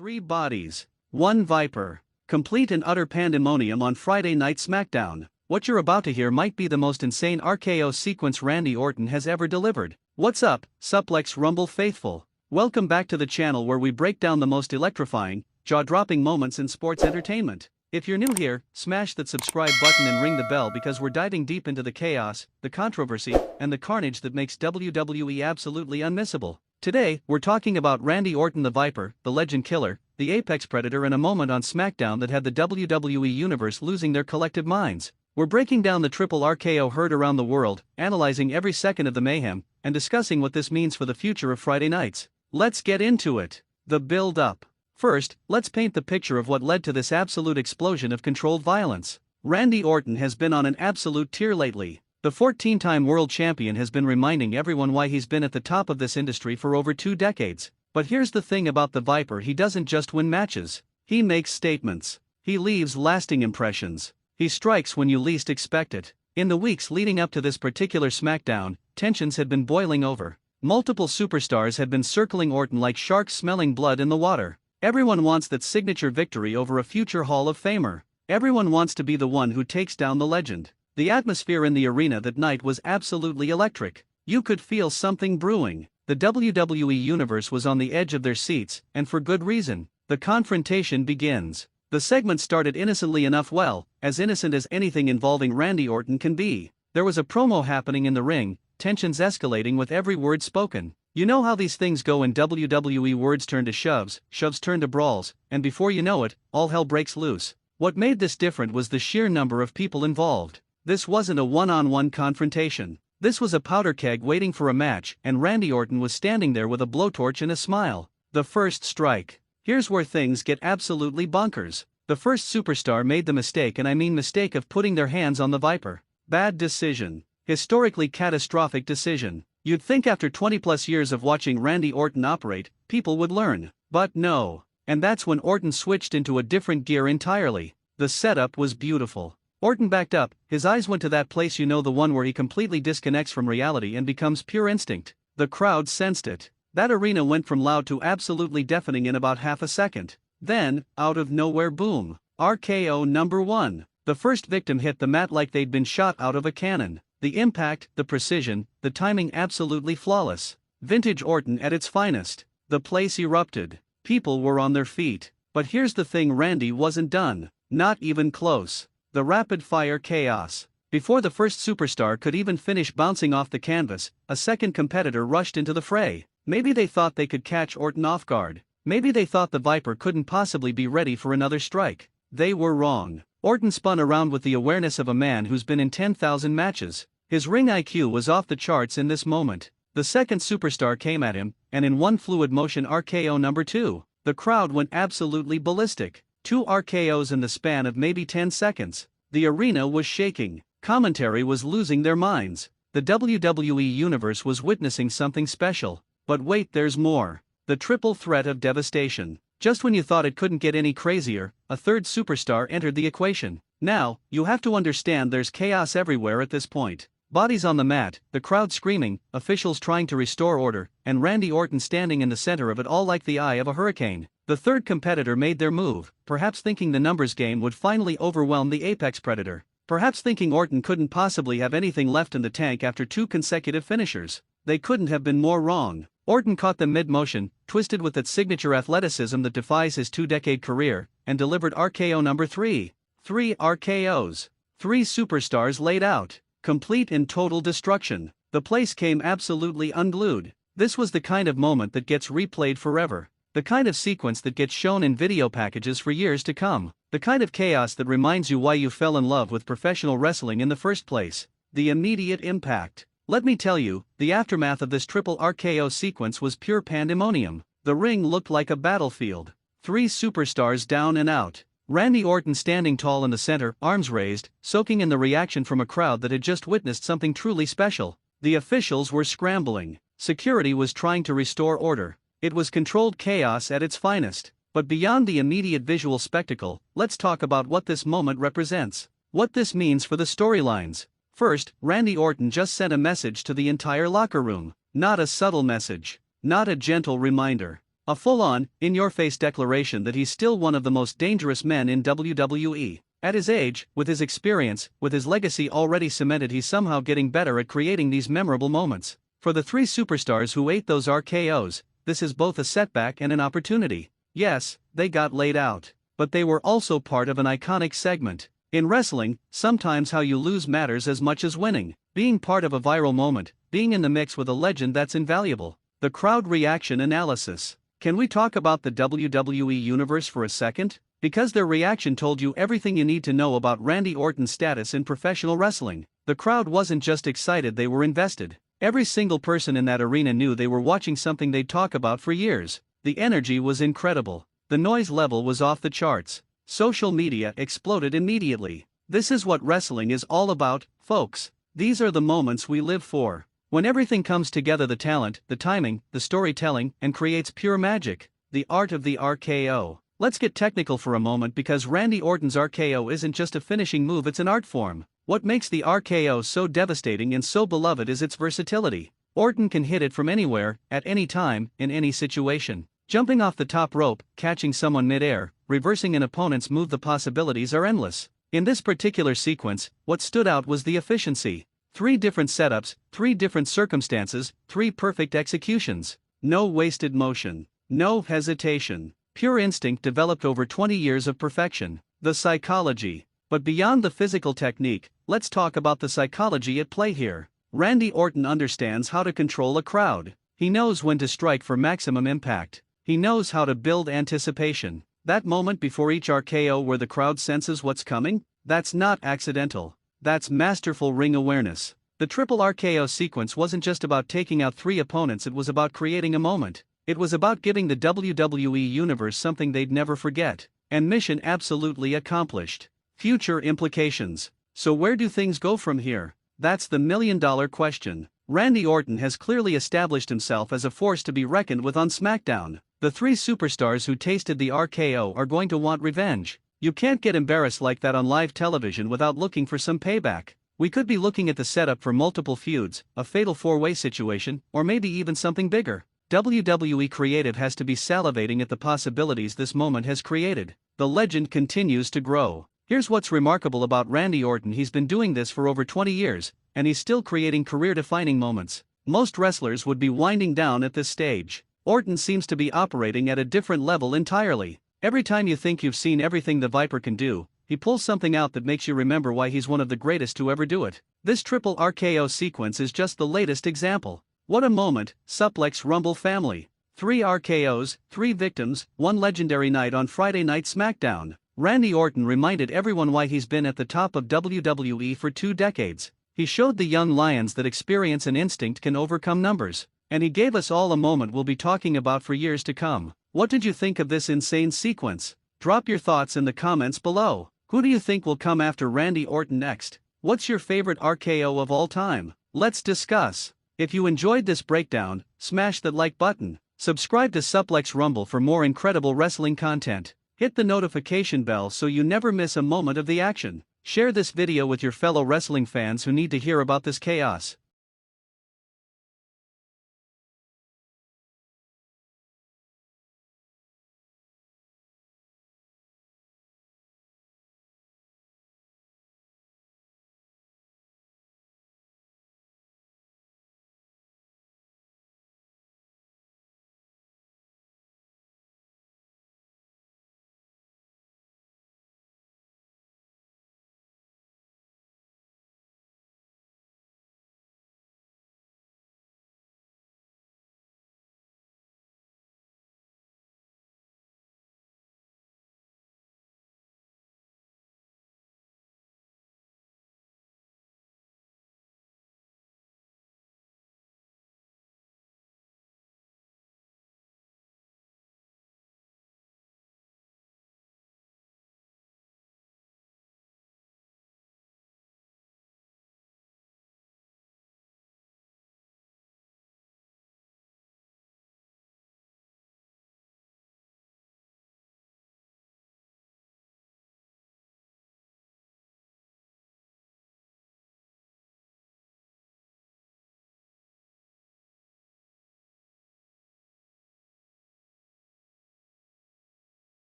Three bodies, one Viper. Complete and utter pandemonium on Friday Night Smackdown. What you're about to hear might be the most insane RKO sequence Randy Orton has ever delivered. What's up, Suplex Rumble faithful? Welcome back to the channel where we break down the most electrifying, jaw-dropping moments in sports entertainment. If you're new here, smash that subscribe button and ring the bell because we're diving deep into the chaos, the controversy, and the carnage that makes WWE absolutely unmissable. Today, we're talking about Randy Orton the Viper, the Legend Killer, the Apex Predator, and a moment on SmackDown that had the WWE Universe losing their collective minds. We're breaking down the triple RKO heard around the world, analyzing every second of the mayhem, and discussing what this means for the future of Friday nights. Let's get into it. The build-up. First, let's paint the picture of what led to this absolute explosion of controlled violence. Randy Orton has been on an absolute tear lately. The 14-time world champion has been reminding everyone why he's been at the top of this industry for over 2 decades. But here's the thing about the Viper: he doesn't just win matches. He makes statements. He leaves lasting impressions. He strikes when you least expect it. In the weeks leading up to this particular SmackDown, tensions had been boiling over. Multiple superstars had been circling Orton like sharks smelling blood in the water. Everyone wants that signature victory over a future Hall of Famer. Everyone wants to be the one who takes down the legend. The atmosphere in the arena that night was absolutely electric. You could feel something brewing. The WWE Universe was on the edge of their seats, and for good reason. The confrontation begins. The segment started innocently enough, well, as innocent as anything involving Randy Orton can be. There was a promo happening in the ring, tensions escalating with every word spoken. You know how these things go in WWE: words turn to shoves, shoves turn to brawls, and before you know it, all hell breaks loose. What made this different was the sheer number of people involved. This wasn't a one-on-one confrontation. This was a powder keg waiting for a match, and Randy Orton was standing there with a blowtorch and a smile. The first strike. Here's where things get absolutely bonkers. The first superstar made the mistake, and I mean mistake, of putting their hands on the Viper. Bad decision. Historically catastrophic decision. You'd think after 20+ years of watching Randy Orton operate, people would learn. But no. And that's when Orton switched into a different gear entirely. The setup was beautiful. Orton backed up, his eyes went to that place, you know, the one where he completely disconnects from reality and becomes pure instinct. The crowd sensed it. That arena went from loud to absolutely deafening in about half a second. Then, out of nowhere, boom. RKO number 1. The first victim hit the mat like they'd been shot out of a cannon. The impact, the precision, the timing absolutely flawless. Vintage Orton at its finest. The place erupted. People were on their feet. But here's the thing: Randy wasn't done. Not even close. The rapid-fire chaos. Before the first superstar could even finish bouncing off the canvas, a second competitor rushed into the fray. Maybe they thought they could catch Orton off guard. Maybe they thought the Viper couldn't possibly be ready for another strike. They were wrong. Orton spun around with the awareness of a man who's been in 10,000 matches. His ring IQ was off the charts in this moment. The second superstar came at him, and in one fluid motion, RKO number 2. The crowd went absolutely ballistic. 2 RKOs in the span of maybe 10 seconds. The arena was shaking. Commentary was losing their minds. The WWE Universe was witnessing something special. But wait, there's more. The triple threat of devastation. Just when you thought it couldn't get any crazier, a third superstar entered the equation. Now, you have to understand there's chaos everywhere at this point. Bodies on the mat, the crowd screaming, officials trying to restore order, and Randy Orton standing in the center of it all like the eye of a hurricane. The third competitor made their move, perhaps thinking the numbers game would finally overwhelm the Apex Predator. Perhaps thinking Orton couldn't possibly have anything left in the tank after 2 consecutive finishers. They couldn't have been more wrong. Orton caught them mid-motion, twisted with that signature athleticism that defies his 2-decade career, and delivered RKO number 3. 3 RKOs. 3 superstars laid out. Complete and total destruction. The place came absolutely unglued. This was the kind of moment that gets replayed forever. The kind of sequence that gets shown in video packages for years to come. The kind of chaos that reminds you why you fell in love with professional wrestling in the first place. The immediate impact. Let me tell you, the aftermath of this triple RKO sequence was pure pandemonium. The ring looked like a battlefield. 3 superstars down and out. Randy Orton standing tall in the center, arms raised, soaking in the reaction from a crowd that had just witnessed something truly special. The officials were scrambling. Security was trying to restore order. It was controlled chaos at its finest. But beyond the immediate visual spectacle, let's talk about what this moment represents. What this means for the storylines. First, Randy Orton just sent a message to the entire locker room. Not a subtle message. Not a gentle reminder. A full-on, in-your-face declaration that he's still one of the most dangerous men in WWE. At his age, with his experience, with his legacy already cemented, he's somehow getting better at creating these memorable moments. For the three superstars who ate those RKOs, this is both a setback and an opportunity. Yes, they got laid out, but they were also part of an iconic segment. In wrestling, sometimes how you lose matters as much as winning. Being part of a viral moment, being in the mix with a legend, that's invaluable. The crowd reaction analysis. Can we talk about the WWE Universe for a second? Because their reaction told you everything you need to know about Randy Orton's status in professional wrestling. The crowd wasn't just excited, they were invested. Every single person in that arena knew they were watching something they'd talk about for years. The energy was incredible. The noise level was off the charts. Social media exploded immediately. This is what wrestling is all about, folks. These are the moments we live for. When everything comes together, the talent, the timing, the storytelling, and creates pure magic. The art of the RKO. Let's get technical for a moment, because Randy Orton's RKO isn't just a finishing move, it's an art form. What makes the RKO so devastating and so beloved is its versatility. Orton can hit it from anywhere, at any time, in any situation. Jumping off the top rope, catching someone mid-air, reversing an opponent's move, the possibilities are endless. In this particular sequence, what stood out was the efficiency. 3 different setups, 3 different circumstances, 3 perfect executions. No wasted motion. No hesitation. Pure instinct developed over 20 years of perfection. The psychology. But beyond the physical technique, let's talk about the psychology at play here. Randy Orton understands how to control a crowd. He knows when to strike for maximum impact. He knows how to build anticipation. That moment before each RKO where the crowd senses what's coming, that's not accidental. That's masterful ring awareness. The triple RKO sequence wasn't just about taking out 3 opponents, it was about creating a moment. It was about giving the WWE Universe something they'd never forget. And mission absolutely accomplished. Future implications. So where do things go from here? That's the million-dollar question. Randy Orton has clearly established himself as a force to be reckoned with on SmackDown. The 3 superstars who tasted the RKO are going to want revenge. You can't get embarrassed like that on live television without looking for some payback. We could be looking at the setup for multiple feuds, a fatal 4-way situation, or maybe even something bigger. WWE Creative has to be salivating at the possibilities this moment has created. The legend continues to grow. Here's what's remarkable about Randy Orton: he's been doing this for over 20 years, and he's still creating career-defining moments. Most wrestlers would be winding down at this stage. Orton seems to be operating at a different level entirely. Every time you think you've seen everything the Viper can do, he pulls something out that makes you remember why he's one of the greatest to ever do it. This triple RKO sequence is just the latest example. What a moment, Suplex Rumble family. 3 RKOs, 3 victims, 1 legendary night on Friday Night SmackDown. Randy Orton reminded everyone why he's been at the top of WWE for 2 decades. He showed the young lions that experience and instinct can overcome numbers. And he gave us all a moment we'll be talking about for years to come. What did you think of this insane sequence? Drop your thoughts in the comments below. Who do you think will come after Randy Orton next? What's your favorite RKO of all time? Let's discuss. If you enjoyed this breakdown, smash that like button. Subscribe to Suplex Rumble for more incredible wrestling content. Hit the notification bell so you never miss a moment of the action. Share this video with your fellow wrestling fans who need to hear about this chaos.